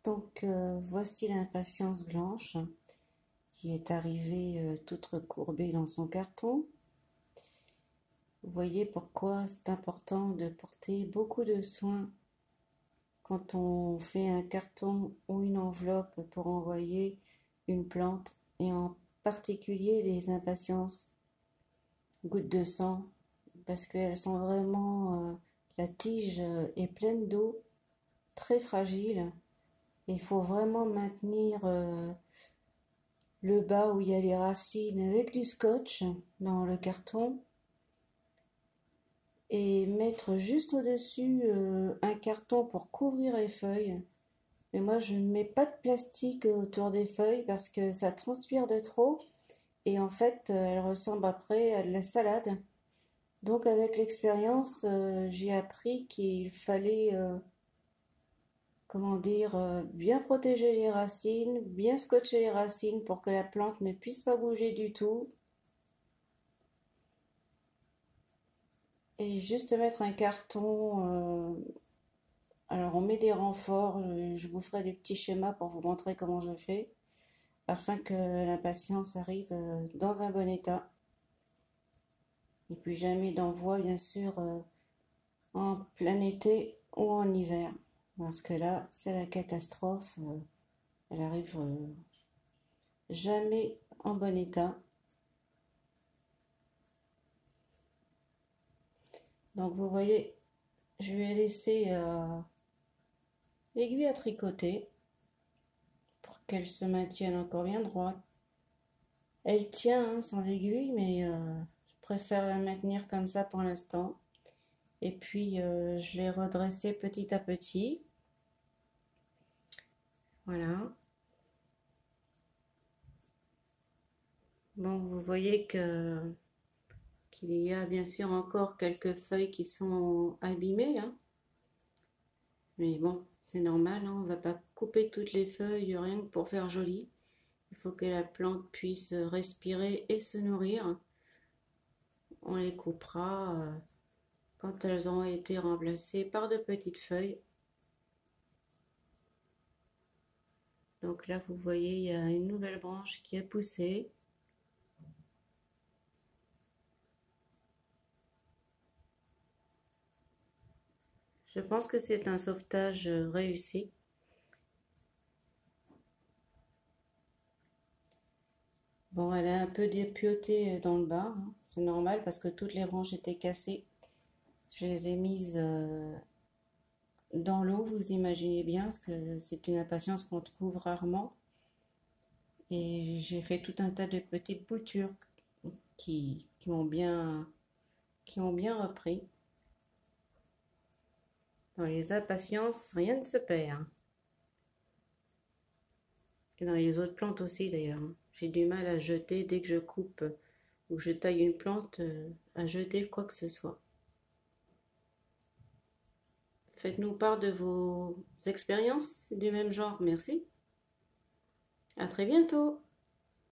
Donc voici l'impatience blanche qui est arrivée toute recourbée dans son carton. Vous voyez pourquoi c'est important de porter beaucoup de soin quand on fait un carton ou une enveloppe pour envoyer une plante, et en particulier les impatiences gouttes de sang, parce qu'elles sont vraiment, la tige est pleine d'eau, très fragile. Il faut vraiment maintenir le bas où il y a les racines avec du scotch dans le carton et mettre juste au-dessus un carton pour couvrir les feuilles. Mais moi, je ne mets pas de plastique autour des feuilles parce que ça transpire de trop et en fait, elles ressemblent après à de la salade. Donc, avec l'expérience, j'ai appris qu'il fallait comment dire, bien protéger les racines, bien scotcher les racines pour que la plante ne puisse pas bouger du tout. Et juste mettre un carton. Alors on met des renforts, je vous ferai des petits schémas pour vous montrer comment je fais, afin que l'impatience arrive dans un bon état. Et puis jamais d'envoi, bien sûr, en plein été ou en hiver. Parce que là, c'est la catastrophe. Elle arrive jamais en bon état. Donc vous voyez, je vais laisser l'aiguille à tricoter pour qu'elle se maintienne encore bien droite. Elle tient hein, sans aiguille, mais je préfère la maintenir comme ça pour l'instant. Et puis je l'ai redressée petit à petit. Voilà. Bon, vous voyez qu'il y a bien sûr encore quelques feuilles qui sont abîmées, hein. Mais bon, c'est normal, hein, on ne va pas couper toutes les feuilles rien que pour faire joli. Il faut que la plante puisse respirer et se nourrir. On les coupera quand elles ont été remplacées par de petites feuilles. Donc là, vous voyez, il y a une nouvelle branche qui a poussé. Je pense que c'est un sauvetage réussi. Bon, elle a un peu dépioté dans le bas, hein. C'est normal parce que toutes les branches étaient cassées. Je les ai mises dans l'eau, vous imaginez bien, parce que c'est une impatience qu'on trouve rarement. Et j'ai fait tout un tas de petites boutures qui ont bien repris. Dans les impatiences, rien ne se perd, hein. Et dans les autres plantes aussi d'ailleurs, hein. J'ai du mal à jeter dès que je coupe ou je taille une plante, à jeter quoi que ce soit. Faites-nous part de vos expériences du même genre, merci. À très bientôt.